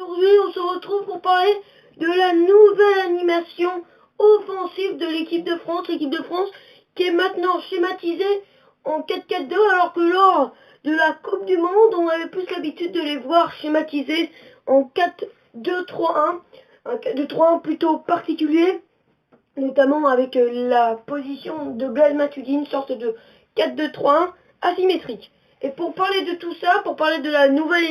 Aujourd'hui, on se retrouve pour parler de la nouvelle animation offensive de l'équipe de France. L'équipe de France qui est maintenant schématisée en 4-4-2, alors que lors de la Coupe du Monde, on avait plus l'habitude de les voir schématisés en 4-2-3-1. Un 4-2-3-1 plutôt particulier, notamment avec la position de Blaise Matuidi, une sorte de 4-2-3-1 asymétrique. Et pour parler de tout ça, pour parler de la nouvelle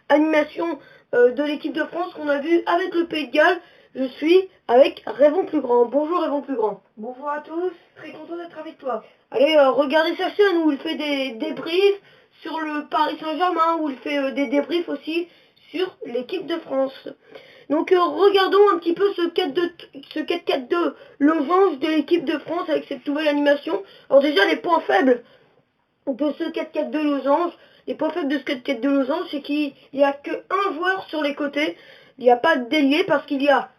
animation de l'équipe de France qu'on a vue avec le Pays de Galles, je suis avec Rêvons Plus Grand. Bonjour Rêvons Plus Grand. Bonjour à tous, très content d'être avec toi. Allez, regardez sa chaîne où il fait des débriefs sur le Paris Saint-Germain, où il fait des débriefs aussi sur l'équipe de France. Donc regardons un petit peu ce 4-4-2 losange de l'équipe de France avec cette nouvelle animation. Alors déjà les points faibles de ce 4-4-2 losange, les points faibles de ce 4-4-2 losange, c'est qu'il n'y a qu'un joueur sur les côtés. Il n'y a pas d'ailier parce qu'il y a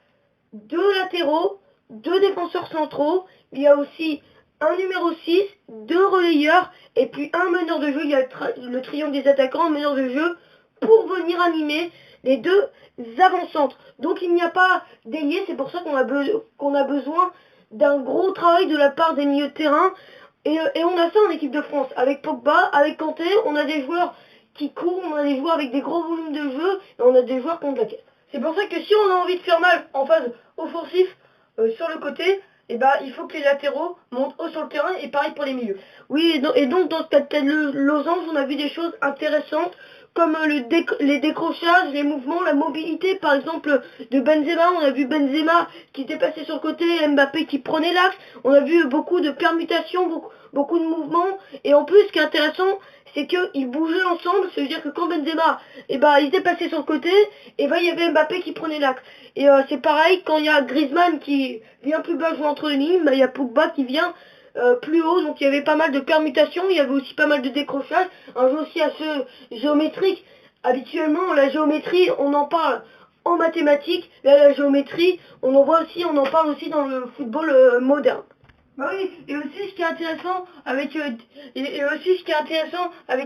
deux latéraux, deux défenseurs centraux, il y a aussi un numéro 6, deux relayeurs, et puis un meneur de jeu. Il y a le triangle des attaquants, un meneur de jeu, pour venir animer les deux avant-centres. Donc il n'y a pas d'ailier, c'est pour ça qu'on a besoin d'un gros travail de la part des milieux de terrain. Et on a ça en équipe de France, avec Pogba, avec Kanté, on a des joueurs qui courent, on a des joueurs avec des gros volumes de jeu, et on a des joueurs contre la caisse. C'est pour ça que si on a envie de faire mal en phase offensif sur le côté, il faut que les latéraux montent haut sur le terrain, et pareil pour les milieux. Oui, et donc dans ce 4-4 losange, on a vu des choses intéressantes, comme les décrochages, les mouvements, la mobilité, par exemple, de Benzema. On a vu Benzema qui était passé sur le côté, Mbappé qui prenait l'axe. On a vu beaucoup de permutations, beaucoup de mouvements. Et en plus, ce qui est intéressant, c'est qu'ils bougeaient ensemble. Ça veut dire que quand Benzema, il était passé sur le côté, il y avait Mbappé qui prenait l'axe. Et c'est pareil, quand il y a Griezmann qui vient plus bas jouer entre les lignes, il y a Pogba qui vient plus haut, donc il y avait pas mal de permutations, il y avait aussi pas mal de décrochages, un jeu aussi assez géométrique. Habituellement, la géométrie, on en parle en mathématiques, là la géométrie, on en parle aussi dans le football moderne. Bah oui, et aussi ce qui est intéressant avec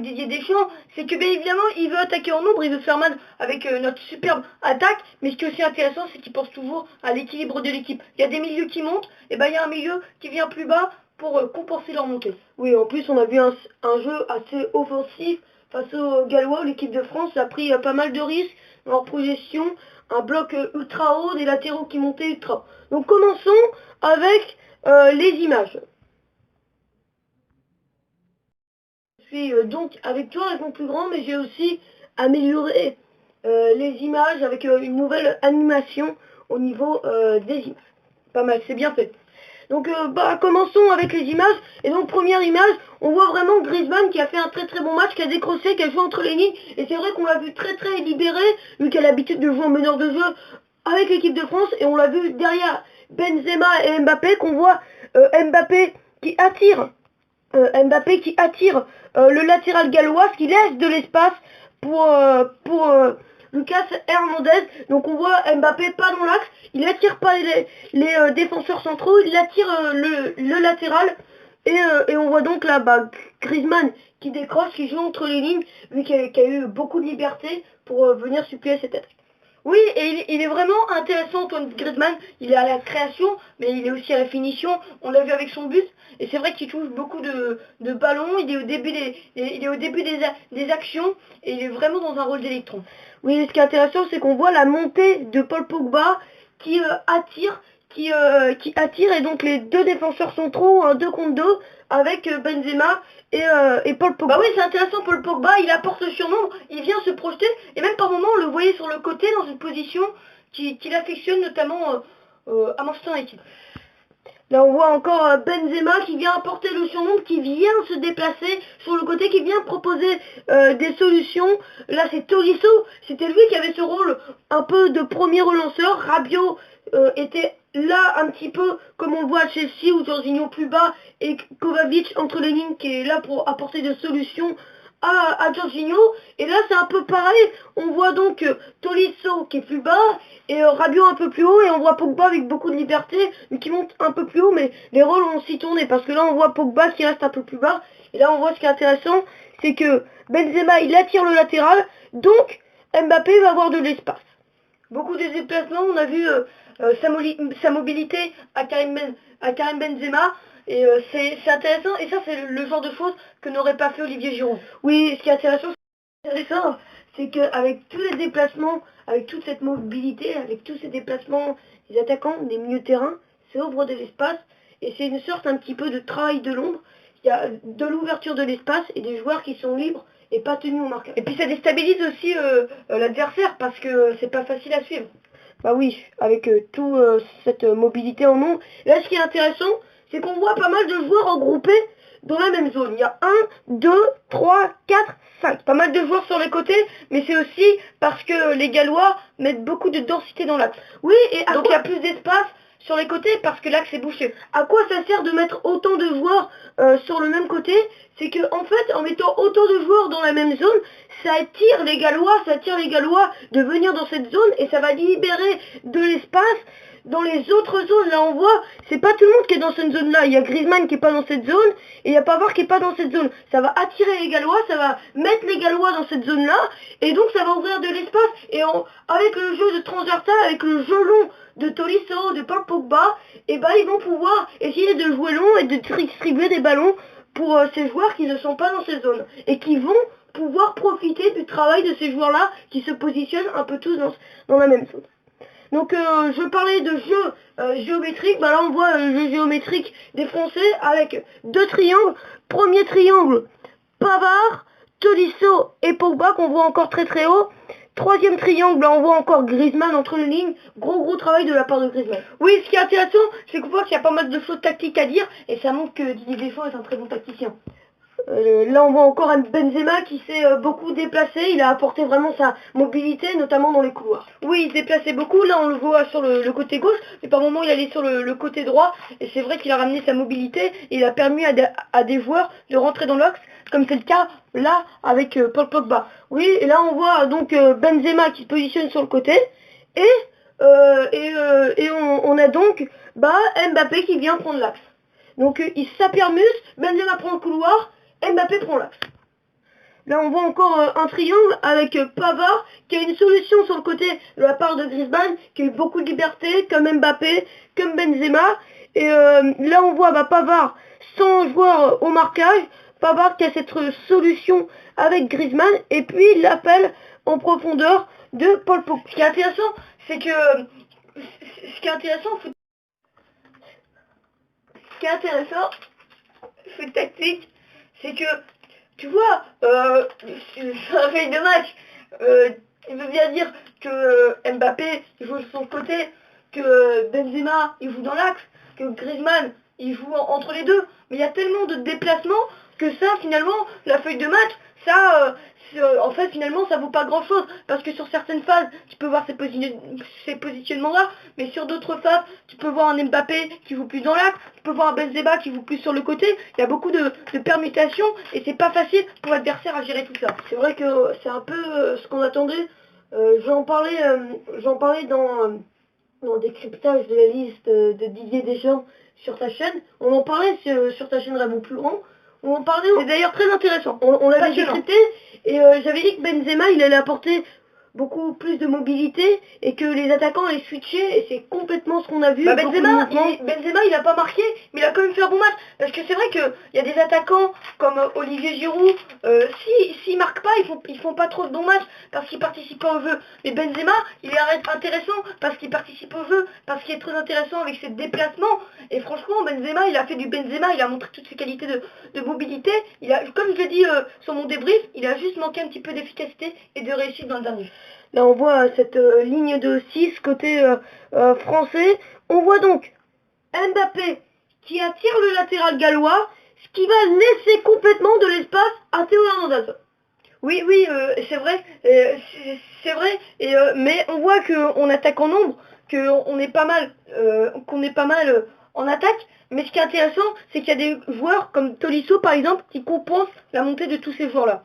Didier Deschamps, c'est que bien évidemment il veut attaquer en nombre, il veut faire mal avec notre superbe attaque, mais ce qui est aussi intéressant, c'est qu'il pense toujours à l'équilibre de l'équipe. Il y a des milieux qui montent, et il y a un milieu qui vient plus bas pour compenser leur montée. Oui, en plus on a vu un jeu assez offensif face aux Gallois. L'équipe de France a pris pas mal de risques dans leur projection, un bloc ultra haut, des latéraux qui montaient ultra haut. Donc commençons avec les images. Je suis donc avec toi, Rêvons Plus Grand, mais j'ai aussi amélioré les images avec une nouvelle animation au niveau des images. Pas mal, c'est bien fait. Donc commençons avec les images. Et donc première image, on voit vraiment Griezmann qui a fait un très très bon match, qui a décroché, qui a joué entre les lignes. Et c'est vrai qu'on l'a vu très très libéré, lui qui a l'habitude de jouer en meneur de jeu avec l'équipe de France. Et on l'a vu derrière Benzema et Mbappé, qu'on voit Mbappé qui attire le latéral gallois, ce qui laisse de l'espace pour Lucas Hernandez. Donc on voit Mbappé pas dans l'axe, il attire pas les défenseurs centraux, il attire le latéral. Et on voit donc là Griezmann qui décroche, qui joue entre les lignes, vu qu'il a eu beaucoup de liberté pour venir suppléer cette attaque. Oui, et il est vraiment intéressant, Antoine Griezmann. Il est à la création, mais il est aussi à la finition. On l'a vu avec son but, et c'est vrai qu'il touche beaucoup de ballons. Il est au début des actions, et il est vraiment dans un rôle d'électron. Oui, ce qui est intéressant, c'est qu'on voit la montée de Paul Pogba qui attire, et donc les deux défenseurs centraux, un 2 contre 2 avec Benzema et Paul Pogba. Bah oui, c'est intéressant, Paul Pogba, il apporte le surnombre, il vient se projeter, et même par moments on le voyait sur le côté dans une position qu'il affectionne, notamment à Manchester United. Là on voit encore Benzema qui vient apporter le surnombre, qui vient se déplacer sur le côté, qui vient proposer des solutions. Là c'est Tolisso, c'était lui qui avait ce rôle un peu de premier relanceur. Rabiot était là un petit peu comme on le voit à Chelsea, ou Jorginho plus bas, et Kovacic entre les lignes qui est là pour apporter des solutions à Jorginho. Et là c'est un peu pareil, on voit donc Tolisso qui est plus bas et Rabiot un peu plus haut, et on voit Pogba avec beaucoup de liberté mais qui monte un peu plus haut, mais les rôles ont aussi tourné parce que là on voit Pogba qui reste un peu plus bas. Et là on voit ce qui est intéressant, c'est que Benzema il attire le latéral, donc Mbappé va avoir de l'espace. beaucoup de déplacements. On a vu sa mobilité à Karim Benzema. Et c'est intéressant. Et ça, c'est le genre de choses que n'aurait pas fait Olivier Giroud. Oui, ce qui est intéressant, c'est qu'avec tous les déplacements, avec toute cette mobilité, avec tous ces déplacements, les attaquants, les milieux de terrain, ça ouvre de l'espace. Et c'est une sorte un petit peu de travail de l'ombre. Il y a de l'ouverture de l'espace et des joueurs qui sont libres et pas tenus au marquage. Et puis ça déstabilise aussi l'adversaire parce que c'est pas facile à suivre. Bah oui, avec toute cette mobilité en nombre. Là, ce qui est intéressant, c'est qu'on voit pas mal de joueurs regroupés dans la même zone. Il y a 1, 2, 3, 4, 5. Pas mal de joueurs sur les côtés, mais c'est aussi parce que les Gallois mettent beaucoup de densité dans l'axe. Oui, et donc il y a plus d'espace sur les côtés parce que l'axe est bouché. À quoi ça sert de mettre autant de joueurs sur le même côté? C'est que en fait, en mettant autant de joueurs dans la même zone, ça attire les Gallois de venir dans cette zone et ça va libérer de l'espace dans les autres zones. Là on voit, c'est pas tout le monde qui est dans cette zone là. Il y a Griezmann qui est pas dans cette zone et il y a Pavard qui est pas dans cette zone. Ça va attirer les Gallois, ça va mettre les Gallois dans cette zone là et donc ça va ouvrir de l'espace. Et avec le jeu de transversal, avec le jeu long de Tolisso, de Paul Pogba, et ben ils vont pouvoir essayer de jouer long et de distribuer des ballons pour ces joueurs qui ne sont pas dans cette zone et qui vont pouvoir profiter du travail de ces joueurs là qui se positionnent un peu tous dans la même zone. Donc je parlais de jeu géométrique, bah là on voit le jeu géométrique des Français avec deux triangles. Premier triangle, Pavard, Tolisso et Pogba qu'on voit encore très très haut. Troisième triangle, là on voit encore Griezmann entre les lignes. Gros travail de la part de Griezmann. Oui, ce qui est intéressant, c'est qu'on voit qu'il y a pas mal de choses tactiques à dire et ça montre que Didier Deschamps est un très bon tacticien. Là on voit encore un Benzema qui s'est beaucoup déplacé, il a apporté vraiment sa mobilité, notamment dans les couloirs. Oui, il se déplaçait beaucoup, là on le voit sur le côté gauche, mais par moment il allait sur le côté droit, et c'est vrai qu'il a ramené sa mobilité, et il a permis à des joueurs de rentrer dans l'axe, comme c'est le cas là avec Paul Pogba. Oui, et là on voit donc Benzema qui se positionne sur le côté, et on a donc Mbappé qui vient prendre l'axe. Donc il s'apermuse, Benzema prend le couloir, Mbappé prend l'axe. Là on voit encore un triangle avec Pavard qui a une solution sur le côté de la part de Griezmann, qui a eu beaucoup de liberté, comme Mbappé, comme Benzema. Et là on voit Pavard sans joueur au marquage, Pavard qui a cette solution avec Griezmann, et puis l'appel en profondeur de Paul Pogba. Ce qui est intéressant, c'est que foot tactique, c'est que, tu vois, sur la feuille de match, il veut bien dire que Mbappé il joue de son côté, que Benzema il joue dans l'axe, que Griezmann il joue entre les deux, mais il y a tellement de déplacements que ça, finalement, la feuille de match, ça, en fait, finalement, ça vaut pas grand chose, parce que sur certaines phases, tu peux voir ces positionnements-là, mais sur d'autres phases, tu peux voir un Mbappé qui joue plus dans l'axe, tu peux voir un Benzema qui joue plus sur le côté, il y a beaucoup de permutations, et c'est pas facile pour l'adversaire à gérer tout ça. C'est vrai que c'est un peu ce qu'on attendait. J'en parlais dans le décryptage de la liste de Didier Deschamps sur ta chaîne. On en parlait sur ta chaîne Raymond Plus-Grand. On en parlait. C'est d'ailleurs très intéressant. On l'avait décrypté et j'avais dit que Benzema il allait apporter beaucoup plus de mobilité et que les attaquants allaient switcher, et c'est complètement ce qu'on a vu. Benzema il a pas marqué, mais il a quand même fait un bon match, parce que c'est vrai qu'il y a des attaquants comme Olivier Giroud, s'ils marquent pas, ils font pas trop de bons matchs parce qu'ils participent pas au jeu. Mais Benzema il est intéressant parce qu'il participe au jeu, parce qu'il est très intéressant avec ses déplacements, et franchement Benzema il a fait du Benzema, il a montré toutes ses qualités de mobilité. Comme je l'ai dit sur mon débrief, il a juste manqué un petit peu d'efficacité et de réussite dans le dernier. Là on voit cette ligne de 6 côté français. On voit donc Mbappé qui attire le latéral gallois, ce qui va laisser complètement de l'espace à Théo Hernandez. Oui, c'est vrai, mais on voit qu'on attaque en nombre, qu'on est pas mal, en attaque, mais ce qui est intéressant, c'est qu'il y a des joueurs comme Tolisso par exemple qui compensent la montée de tous ces joueurs-là.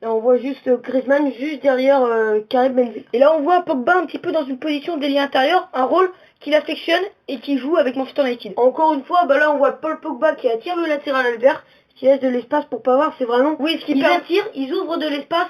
Là on voit juste Griezmann juste derrière Karim Benzema. Et là on voit Pogba un petit peu dans une position d'ailier intérieur, un rôle qu'il affectionne et qui joue avec Manchester United. Encore une fois, là on voit Paul Pogba qui attire le latéral adverse, qui laisse de l'espace pour Pavard, c'est vraiment... Oui, ils attirent, ils ouvrent de l'espace,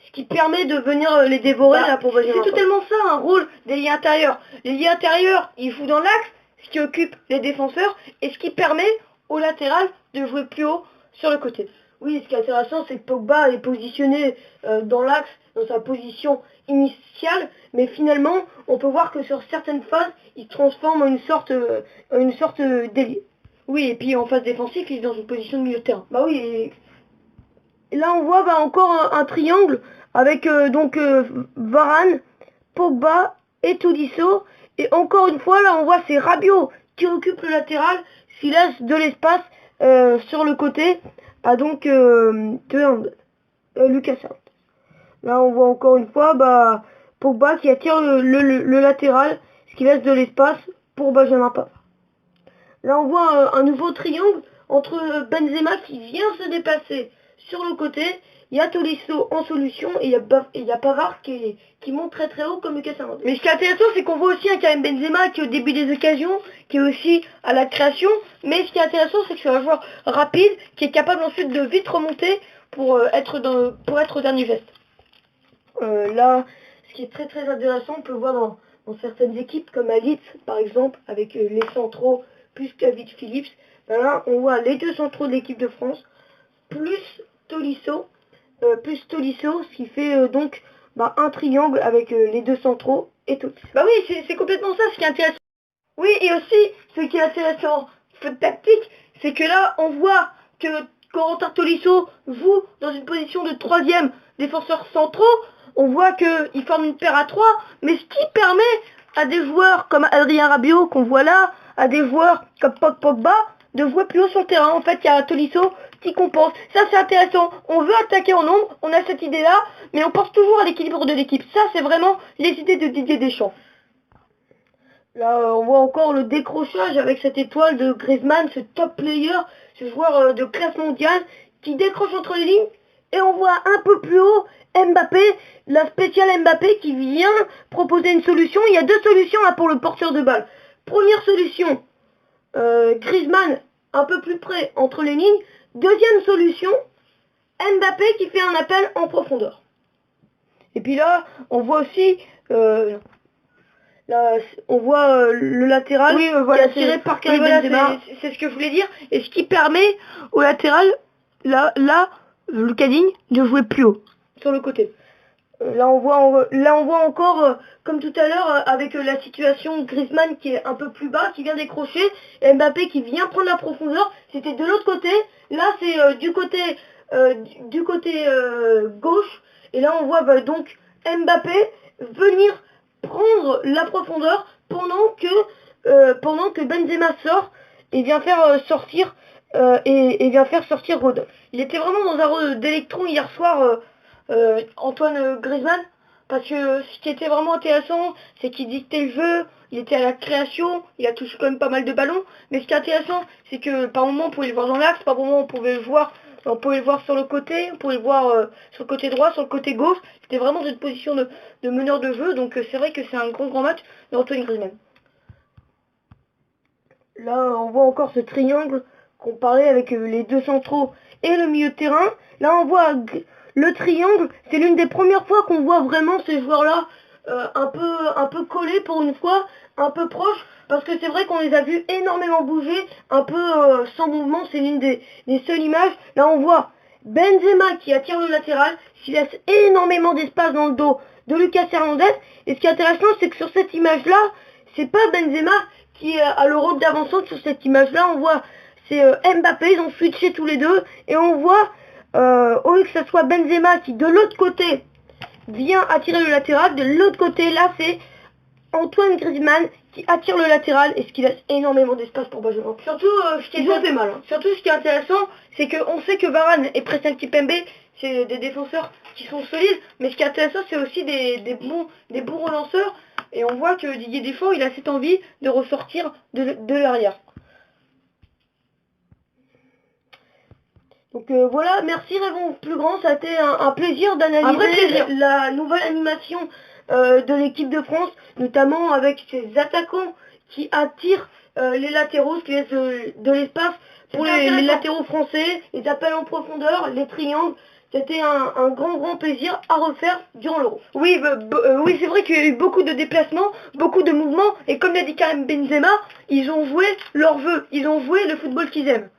ce qui permet de venir les dévorer là pour Benjamin. C'est totalement ça, un rôle des liens intérieurs. Les liens intérieurs, il joue dans l'axe, ce qui occupe les défenseurs, et ce qui permet au latéral de jouer plus haut sur le côté. Oui, ce qui est intéressant, c'est que Pogba est positionné dans l'axe, dans sa position initiale, mais finalement, on peut voir que sur certaines phases, il se transforme en une sorte d'ailier. Oui, et puis en phase défensive, il est dans une position de milieu de terrain. Bah oui, et là on voit encore un triangle avec Varane, Pogba et Tolisso. Et encore une fois, là on voit c'est Rabiot qui occupe le latéral, s'il laisse de l'espace sur le côté à Lucas Hernandez. Là on voit encore une fois Pogba qui attire le latéral, ce qui laisse de l'espace pour Benjamin Pavard. Là on voit un nouveau triangle entre Benzema qui vient se déplacer sur le côté. Il y a Tolisso en solution et il y a Pavard qui monte très très haut comme Lucas Hernandez. Mais ce qui est intéressant, c'est qu'on voit aussi un Karim Benzema qui est au début des occasions, qui est aussi à la création. Mais ce qui est intéressant, c'est que c'est un joueur rapide qui est capable ensuite de vite remonter pour être au dernier geste. Là, ce qui est très très intéressant, on peut voir dans certaines équipes comme à Leeds par exemple, avec les centraux plus David Phillips. Là, on voit les deux centraux de l'équipe de France plus Tolisso, ce qui fait un triangle avec les deux centraux et Tolisso. Bah oui, c'est complètement ça ce qui est intéressant. Oui, et aussi, ce qui est intéressant, faute tactique, c'est que là, on voit que Corentin Tolisso joue dans une position de troisième défenseur centraux. On voit qu'il forme une paire à 3, mais ce qui permet à des joueurs comme Adrien Rabiot, qu'on voit là, à des joueurs comme Pogba, de jouer plus haut sur le terrain. En fait, il y a Tolisso qui compense. Ça, c'est intéressant. On veut attaquer en nombre, on a cette idée-là, mais on pense toujours à l'équilibre de l'équipe. Ça, c'est vraiment les idées de Didier Deschamps. Là, on voit encore le décrochage avec cette étoile de Griezmann, ce top player, ce joueur de classe mondiale, qui décroche entre les lignes. Et on voit un peu plus haut Mbappé, la spéciale Mbappé qui vient proposer une solution. Il y a deux solutions là pour le porteur de balle. Première solution, Griezmann un peu plus près entre les lignes. Deuxième solution, Mbappé qui fait un appel en profondeur. Et puis là, on voit aussi le latéral qui est tiré par Karim Benzema. C'est ce que je voulais dire. Et ce qui permet au latéral, là Lucas Digne, de jouer plus haut sur le côté. Là on voit encore, comme tout à l'heure, avec la situation Griezmann qui est un peu plus bas, qui vient décrocher, et Mbappé qui vient prendre la profondeur. C'était de l'autre côté. Là c'est du côté gauche. Et là on voit donc Mbappé venir prendre la profondeur pendant que Benzema sort et vient faire sortir Rodolphe. Il était vraiment dans un rôle d'électron hier soir, Antoine Griezmann, parce que ce qui était vraiment intéressant, c'est qu'il dictait le jeu, il était à la création, il a touché quand même pas mal de ballons, mais ce qui est intéressant, c'est que par moments on pouvait le voir dans l'axe, par moments on pouvait le voir sur le côté, on pouvait le voir sur le côté droit, sur le côté gauche. C'était vraiment dans une position de meneur de jeu, donc c'est vrai que c'est un grand match d'Antoine Griezmann. Là on voit encore ce triangle qu'on parlait avec les deux centraux et le milieu de terrain. Là on voit le triangle, c'est l'une des premières fois qu'on voit vraiment ces joueurs-là un peu collés pour une fois, un peu proches, parce que c'est vrai qu'on les a vus énormément bouger, un peu sans mouvement, c'est l'une des seules images. Là on voit Benzema qui attire le latéral, qui laisse énormément d'espace dans le dos de Lucas Hernandez, et ce qui est intéressant c'est que sur cette image-là, c'est pas Benzema qui a le rôle d'avançant. Sur cette image-là, on voit c'est Mbappé, ils ont switché tous les deux, et on voit au lieu que ce soit Benzema qui de l'autre côté vient attirer le latéral, de l'autre côté là c'est Antoine Griezmann qui attire le latéral, et ce qui laisse énormément d'espace pour Benjamin. Surtout ce qui est intéressant, c'est qu'on sait que Varane et Presnel Kimpembe, c'est des défenseurs qui sont solides, mais ce qui est intéressant, c'est aussi des bons relanceurs, et on voit que Didier Deschamps, il a cette envie de ressortir de l'arrière. Donc voilà, merci Raymond Plus-Grand, ça a été un plaisir d'analyser la nouvelle animation de l'équipe de France, notamment avec ses attaquants qui attirent les latéraux, ce qui laisse de l'espace pour les latéraux français, les appels en profondeur, les triangles. C'était un grand plaisir à refaire durant l'Euro. Oui, oui, c'est vrai qu'il y a eu beaucoup de déplacements, beaucoup de mouvements, et comme l'a dit Karim Benzema, ils ont joué leur vœu, ils ont joué le football qu'ils aiment.